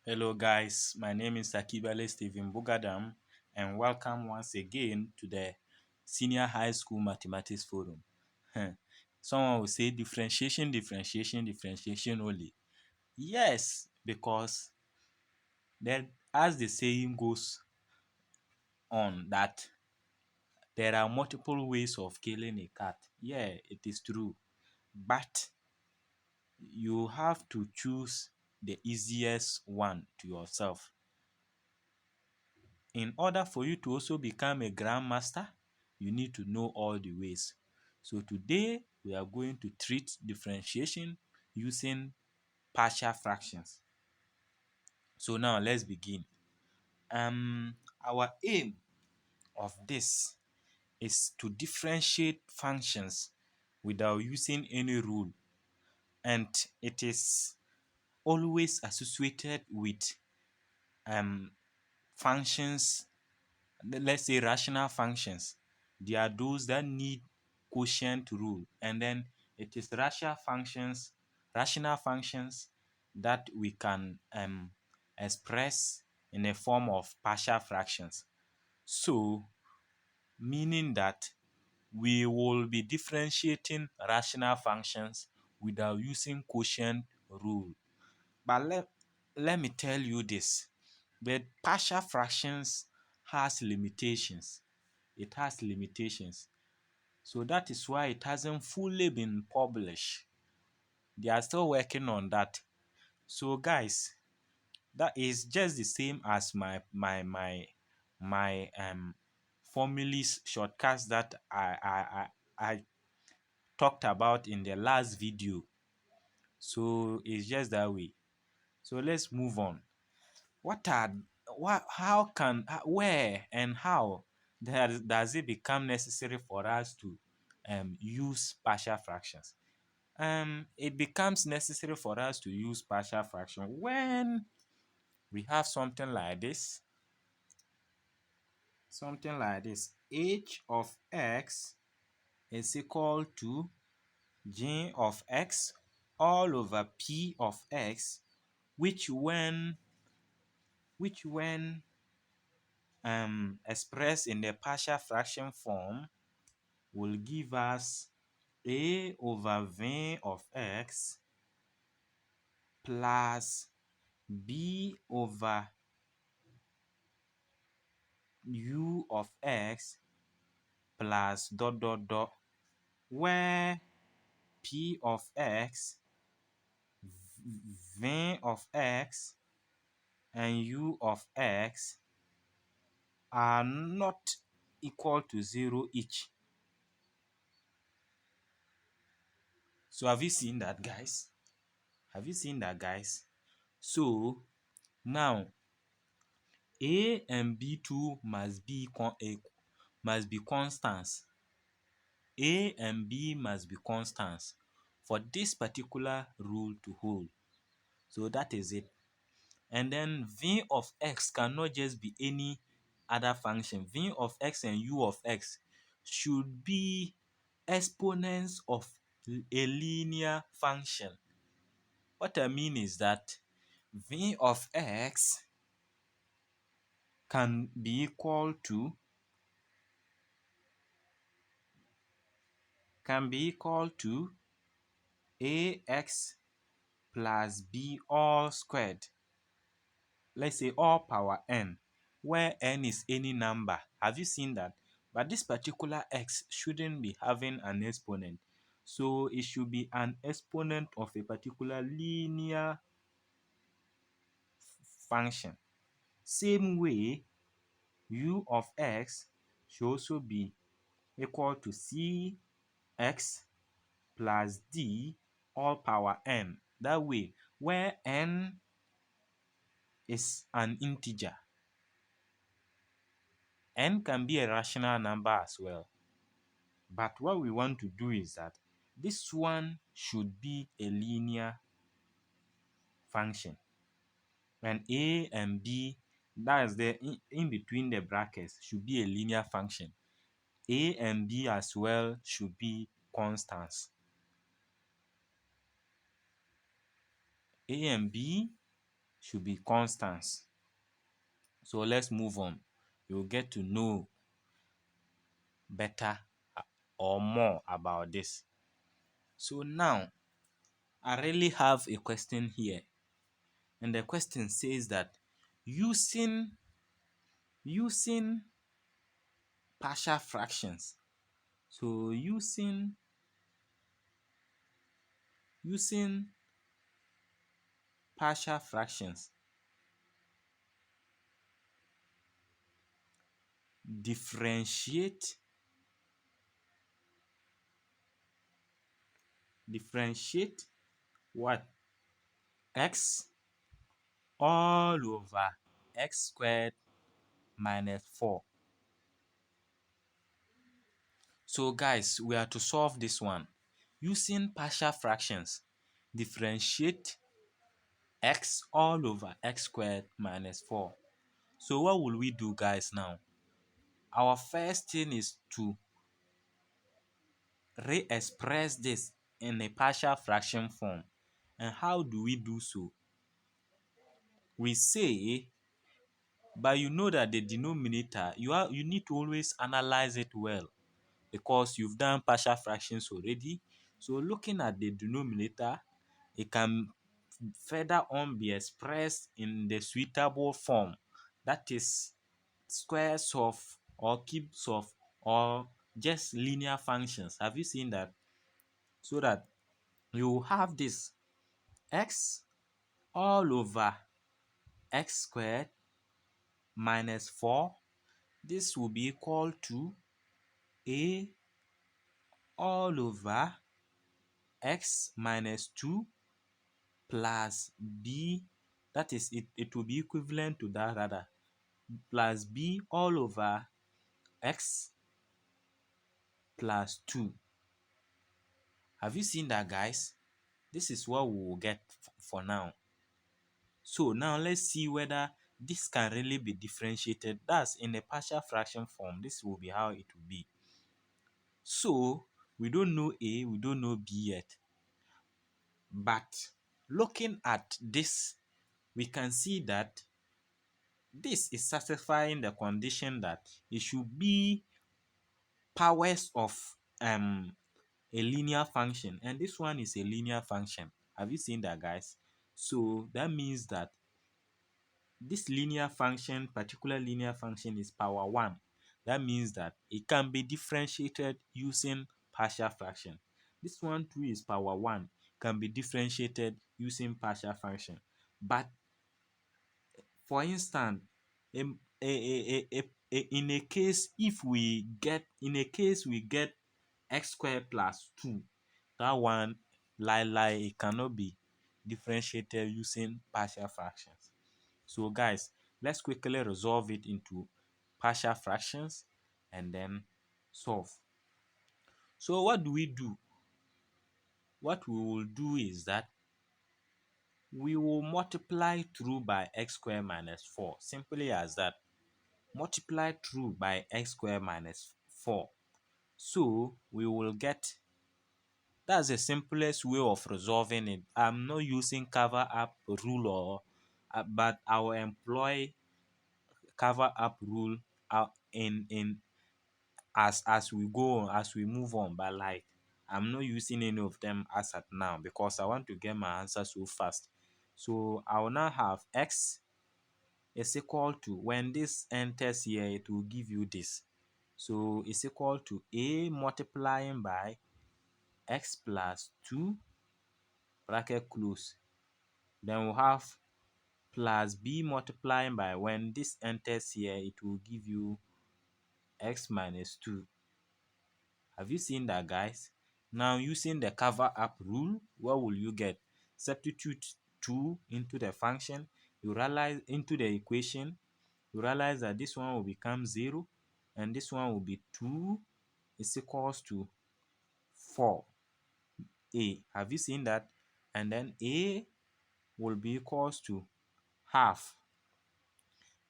Hello guys, my name is Akibale Stephen Bugadam and welcome once again to the Senior High School Mathematics Forum. Someone will say differentiation, differentiation, differentiation only. Yes, because then as the saying goes on that there are multiple ways of killing a cat. Yeah, it is true. But you have to choose the easiest one to yourself. In order for you to also become a grandmaster, you need to know all the ways. So today we are going to treat differentiation using partial fractions. So now let's begin. Our aim of this is to differentiate functions without using any rule, and it is always associated with functions, let's say rational functions. They are those that need quotient rule, and then it is rational functions that we can express in a form of partial fractions. So meaning that we will be differentiating rational functions without using quotient rule. But let me tell you this. The partial fractions has limitations. It has limitations. So that is why it hasn't fully been published. They are still working on that. So guys, that is just the same as my formulas shortcuts that I talked about in the last video. So it's just that way. So let's move on. How can, where and how does it become necessary for us to use partial fractions? It becomes necessary for us to use partial fraction when we have something like this. H of x is equal to g of x all over p of x, which when expressed in the partial fraction form will give us a over v of x plus b over u of x plus dot dot dot, where p of x, v of x, and u of x are not equal to 0 each. So have you seen that, guys? Have you seen that, guys? So now a and b2 must be constants. A and b must be constants for this particular rule to hold. So that is it. And then v of x cannot just be any other function. V of x and u of x should be exponents of a linear function. What I mean is that v of x can be equal to ax plus b all squared. Let's say all power n, where n is any number. Have you seen that? But this particular x shouldn't be having an exponent. So it should be an exponent of a particular linear function. Same way, u of x should also be equal to cx plus d all power n. That way, where n is an integer, n can be a rational number as well. But what we want to do is that this one should be a linear function. And a and b, that is the in between the brackets, should be a linear function. A and b as well should be constants. A and b should be constants. So let's move on. You'll get to know better or more about this. So now I really have a question here. And the question says that using partial fractions. So using partial fractions, differentiate what? X all over x squared minus 4. So guys, we are to solve this one using partial fractions. Differentiate x all over x squared minus 4. So what will we do, guys, now? Our first thing is to re-express this in a partial fraction form. And how do we do so? We say, but you know that the denominator, you need to always analyze it well because you've done partial fractions already. So looking at the denominator, it can further on be expressed in the suitable form, that is squares of or cubes of or just linear functions. Have you seen that? So that you have this x all over x squared minus 4. This will be equal to a all over x minus 2 plus b, that is it will be equivalent to that rather, plus b all over x plus 2. Have you seen that, guys? This is what we will get for now. So now let's see whether this can really be differentiated. That's in a partial fraction form. This will be how it will be. So we don't know A, we don't know B yet. But looking at this, we can see that this is satisfying the condition that it should be powers of a linear function. And this one is a linear function. Have you seen that, guys? So that means that this linear function, particular linear function, is power 1. That means that it can be differentiated using partial fraction. This one too is power 1, can be differentiated using partial fraction. But for instance, in a case we get x squared plus 2, that one it cannot be differentiated using partial fractions. So guys, let's quickly resolve it into partial fractions and then solve. So what do we do? What we will do is that we will multiply through by x squared minus 4. Simply as that. Multiply through by x squared minus 4. So we will get, that's the simplest way of resolving it. I'm not using cover up rule but I will employ cover up rule in as we go on, as we move on. But like, I'm not using any of them as at now because I want to get my answer so fast. So I will now have x is equal to, when this enters here, it will give you this. So it's equal to a multiplying by x plus 2 bracket close. Then we'll have plus b multiplying by, when this enters here, it will give you x minus 2. Have you seen that, guys? Now using the cover up rule, what will you get? Substitute 2 into the function, you realize, into the equation, you realize that this one will become 0 and this one will be 2 is equals to 4a. Have you seen that? And then a will be equals to half.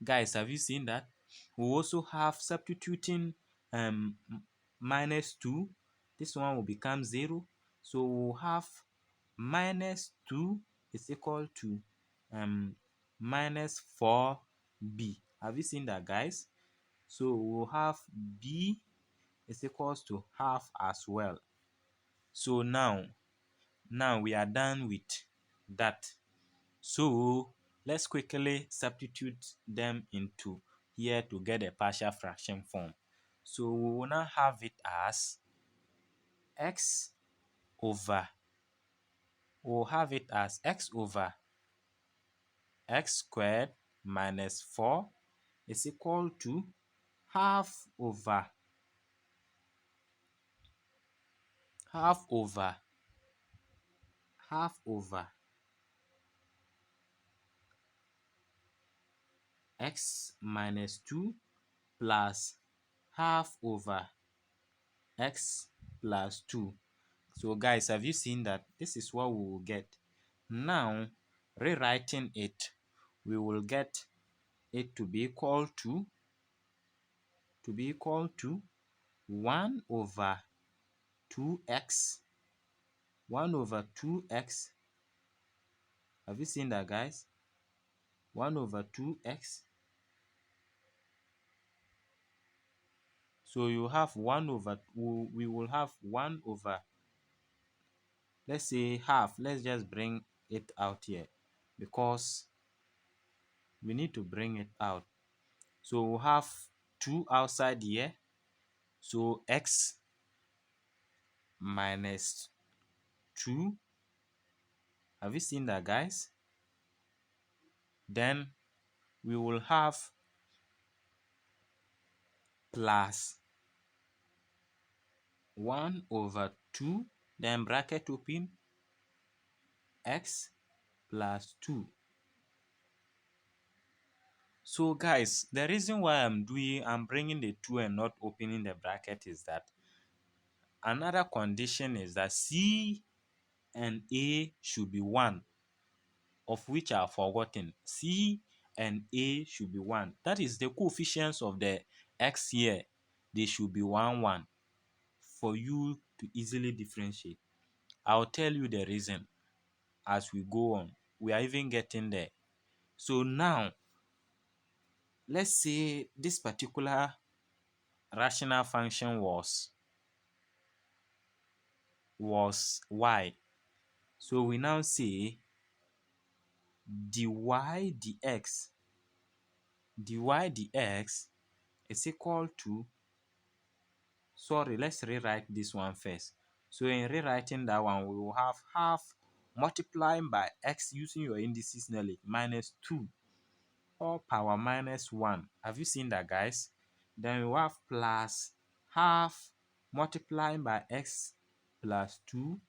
Guys, have you seen that? We also have substituting minus 2. This one will become 0. So we'll have minus 2 is equal to minus 4b. Have you seen that, guys? So we'll have b is equals to half as well. So now we are done with that. So let's quickly substitute them into here to get a partial fraction form. So we will now have it as x over, we'll have it as x over x squared minus 4 is equal to half over half over half over x minus 2 plus half over x plus 2. So guys, have you seen that? This is what we will get. Now, rewriting it, we will get it to be equal to 1 over 2x 1 over 2x. Have you seen that, guys? 1 over 2x. So you have 1 over, we will have 1 over, let's say half. Let's just bring it out here because we need to bring it out. So we'll have 2 outside here. So x minus 2. Have you seen that, guys? Then we will have plus 1 over 2, then bracket open, x plus 2. So guys, the reason why I'm bringing the 2 and not opening the bracket is that another condition is that c and a should be 1, of which are forgotten. C and a should be 1. That is the coefficients of the x here. They should be 1, 1 for you to easily differentiate. I'll tell you the reason as we go on. We are even getting there. So now, let's say this particular rational function was y. So we now say dy dx is equal to, sorry, let's rewrite this one first. So in rewriting that one, we will have half multiplying by x using your indices knowledge minus 2 all power minus 1. Have you seen that, guys? Then we have plus half multiplying by x plus 2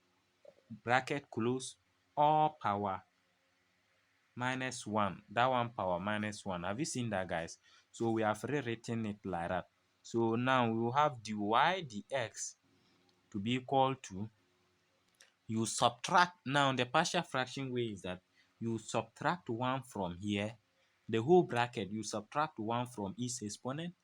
bracket close all power minus 1. That one power minus 1. Have you seen that, guys? So we have rewritten it like that. So now we will have dy dx to be equal to, you subtract, now the partial fraction way is that you subtract 1 from here, the whole bracket, you subtract 1 from each exponent,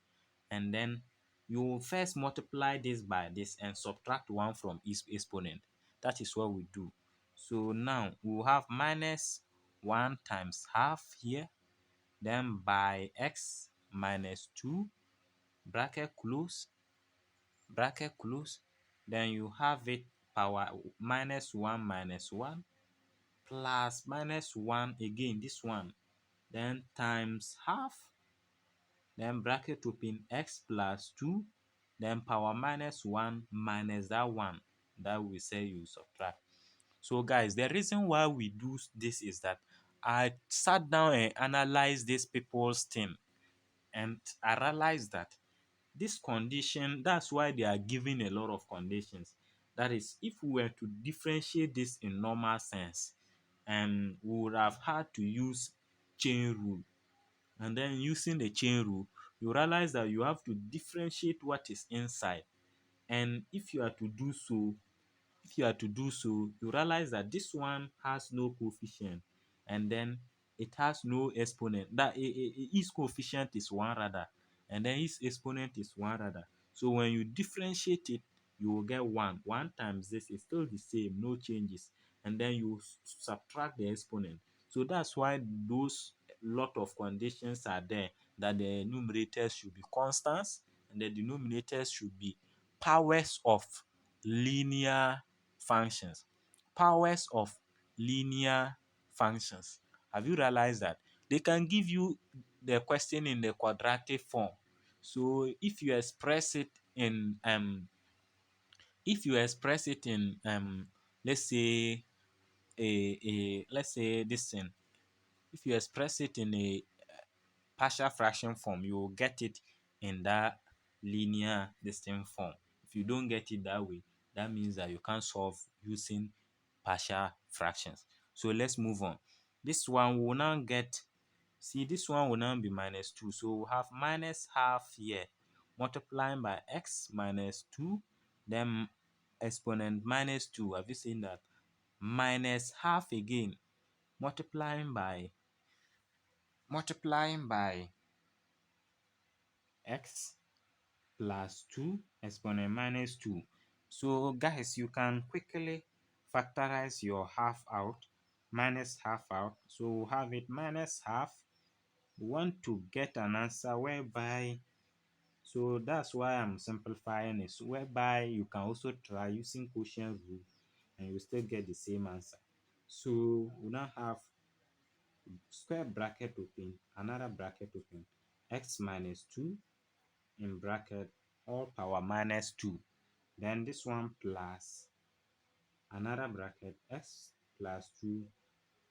and then you first multiply this by this and subtract 1 from each exponent. That is what we do. So now we will have minus 1 times half here, then by x minus 2 bracket close, then you have it power minus 1 plus minus 1 again, this one, then times half, then bracket open x plus 2, then power minus 1 minus that 1 that we say you subtract. So guys, the reason why we do this is that I sat down and analyzed these people's thing, and I realized that this condition, that's why they are giving a lot of conditions. That is, if we were to differentiate this in normal sense, and we would have had to use chain rule, and then using the chain rule, you realize that you have to differentiate what is inside. And if you are to do so, you realize that this one has no coefficient, and then it has no exponent. That its coefficient is 1 rather, and then its exponent is 1 rather. So when you differentiate it, you will get 1. 1 times this is still the same, no changes. And then you subtract the exponent. So that's why those lot of conditions are there that the numerators should be constants and the denominators should be powers of linear functions. Powers of linear functions. Have you realized that? They can give you the question in the quadratic form. So if you express it in let's say a let's say this thing, if you express it in a partial fraction form, you will get it in that linear distinct form. If you don't get it that way, that means that you can't solve using partial fractions. So let's move on. This one will now get, see, this one will now be minus 2. So we'll have minus half here multiplying by x minus 2, then exponent minus 2. Have you seen that? Minus half again multiplying by x plus 2 exponent minus 2. So guys, you can quickly factorize your half out, minus half out. So we'll have it minus half. We want to get an answer whereby, so that's why I'm simplifying it, so whereby you can also try using quotient rule and you still get the same answer. So we now have square bracket open, another bracket open, x minus 2 in bracket all power minus 2. Then this one plus another bracket x plus 2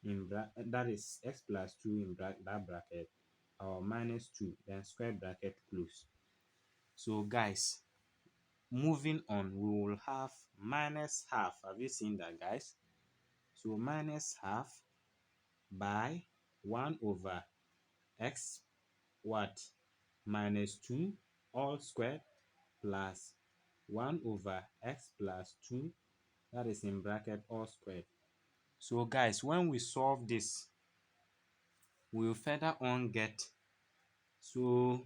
in that is x plus 2 in that bracket power minus 2, then square bracket close. So guys, moving on, we will have minus half. Have you seen that, guys? So minus half by 1 over x what minus 2 all squared plus 1 over x plus 2, that is in bracket all squared. So guys, when we solve this, we will further on get, so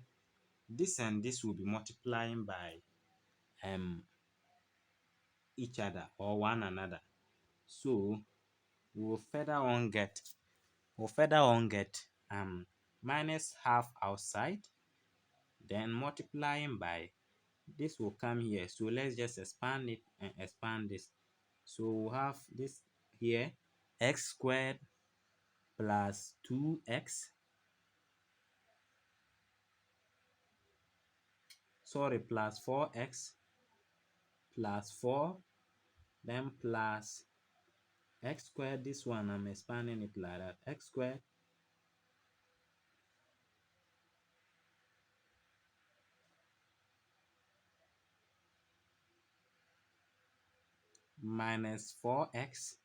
this and this will be multiplying by each other or one another. So we will further on get minus half outside, then multiplying by this will come here. So let's just expand it and expand this. So we'll have this here, x squared plus 2x, sorry, plus 4x plus 4, then plus x squared. This one I'm expanding it like that, x squared minus 4x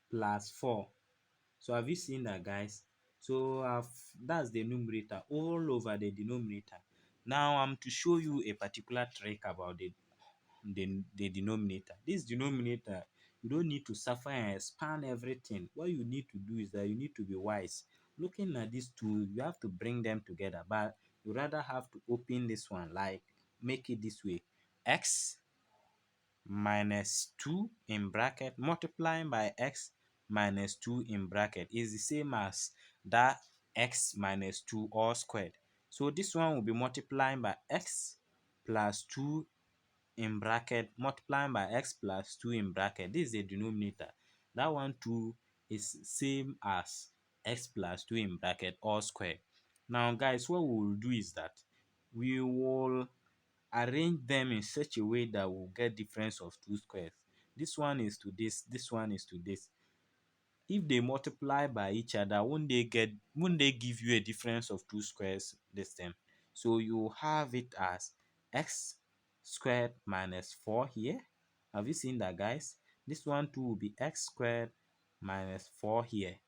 plus 4. So have you seen that, guys? So that's the numerator all over the denominator. Now I'm to show you a particular trick about the denominator. This denominator, you don't need to suffer and expand everything. What you need to do is that you need to be wise. Looking at these two, you have to bring them together, but you rather have to open this one, like make it this way, x minus 2 in bracket multiplying by x minus 2 in bracket is the same as that x minus 2 all squared. So this one will be multiplying by x plus 2 in bracket multiplying by x plus 2 in bracket. This is the denominator. That one too is same as x plus 2 in bracket all squared. Now guys, what we will do is that we will arrange them in such a way that we'll get difference of two squares. This one is to this one is to this. If they multiply by each other, won't they give you a difference of two squares this time? So you have it as x squared minus 4 here. Have you seen that, guys? This one too will be x squared minus 4 here.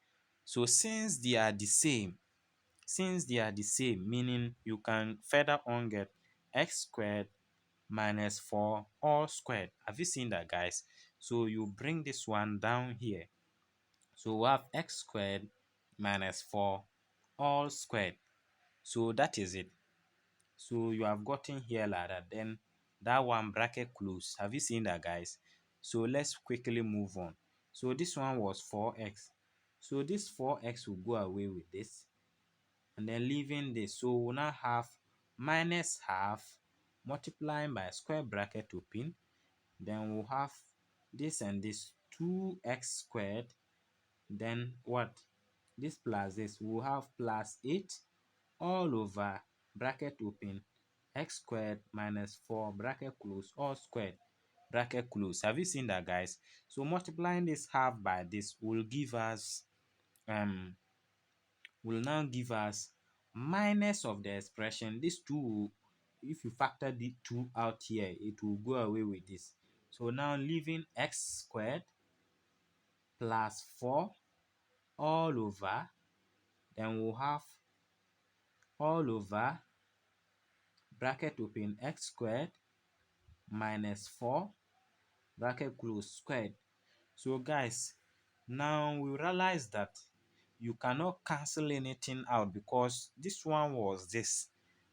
So since they are the same, meaning you can further on get x squared minus 4 all squared. Have you seen that, guys? So you bring this one down here. So we have x squared minus 4 all squared. So that is it. So you have gotten here like that. Then that one bracket close. Have you seen that, guys? So let's quickly move on. So this one was 4x. So this 4x will go away with this, and then leaving this. So we'll now have minus half multiplying by square bracket open. Then we'll have this and this 2x squared. Then what? This plus this, we'll have plus 8 all over bracket open x squared minus 4 bracket close all squared bracket close. Have you seen that, guys? So multiplying this half by this will give us will now give us minus of the expression. This 2, if you factor the 2 out here, it will go away with this. So now leaving x squared plus 4 all over, then we'll have all over bracket open x squared minus 4 bracket close squared. So guys, now we realize that you cannot cancel anything out because this one was this.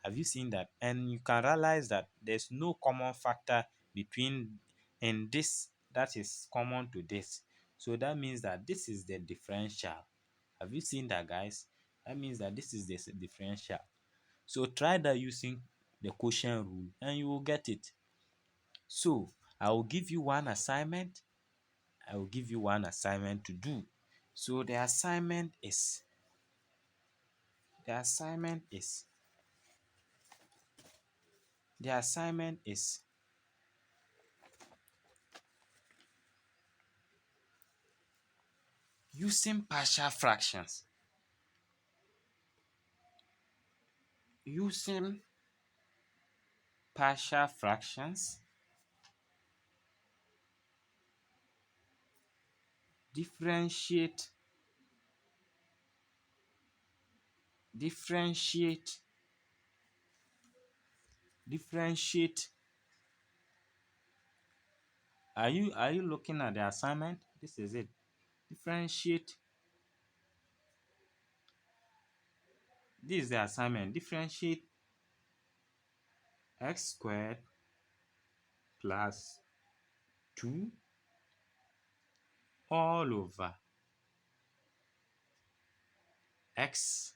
Have you seen that? And you can realize that there's no common factor between and this that is common to this. So that means that this is the differential. Have you seen that, guys? That means that this is the differential. So try that using the quotient rule and you will get it. So I will give you one assignment. I will give you one assignment to do. So the assignment is using partial fractions. Using partial fractions, differentiate differentiate differentiate are you looking at the assignment? This is it. Differentiate. This is the assignment. Differentiate x squared plus 2 all over x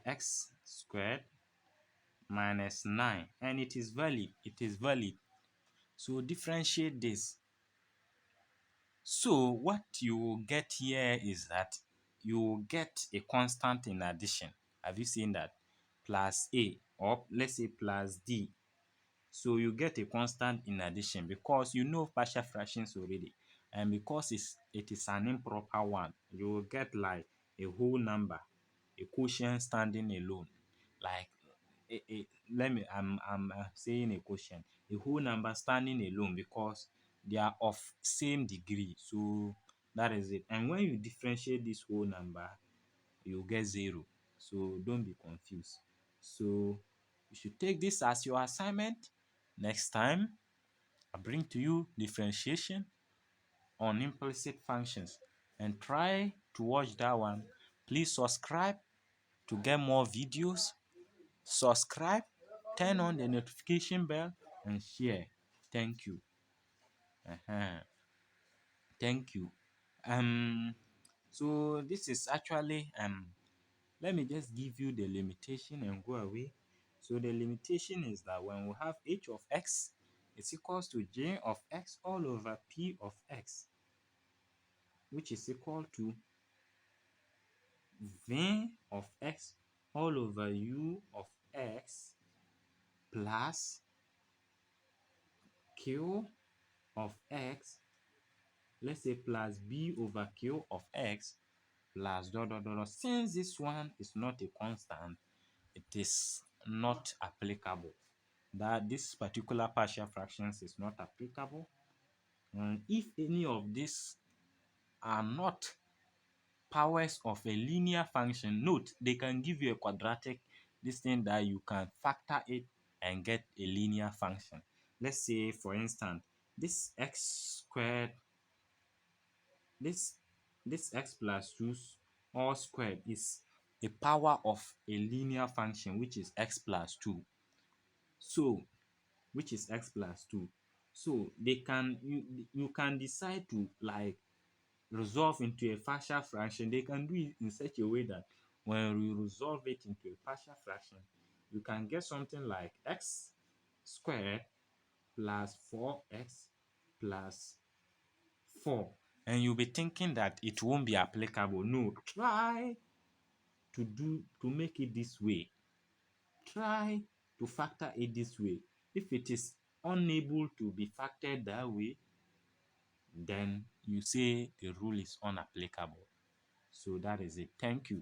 x squared minus 9, and it is valid. So differentiate this. So what you will get here is that you will get a constant in addition. Have you seen that? Plus a, or let's say plus d. So you get a constant in addition because you know partial fractions already, and because it is an improper one, you will get like a whole number, a quotient standing alone. Like let me I'm saying a quotient, a whole number standing alone because they are of same degree. So that is it. And when you differentiate this whole number, you get 0. So don't be confused. So you should take this as your assignment. Next time I bring to you differentiation on implicit functions, and try to watch that one. Please subscribe to get more videos. Subscribe, turn on the notification bell, and share. Thank you. Thank you. So this is actually let me just give you the limitation and go away. So the limitation is that when we have h of x is equals to j of x all over p of x, which is equal to v of x all over u of x plus q of x, let's say plus b over q of x plus dot dot dot dot. Since this one is not a constant, it is not applicable. That this particular partial fractions is not applicable. And if any of these are not powers of a linear function, note they can give you a quadratic, this thing that you can factor it and get a linear function. Let's say for instance this x squared, this x plus 2 all squared is a power of a linear function which is x plus 2. So which is x plus 2. So you can decide to like resolve into a partial fraction. They can do it in such a way that when you resolve it into a partial fraction, you can get something like x squared plus 4x plus 4. And you'll be thinking that it won't be applicable. No, try to make it this way. Try to factor it this way. If it is unable to be factored that way, then you say the rule is unapplicable. So that is it. Thank you.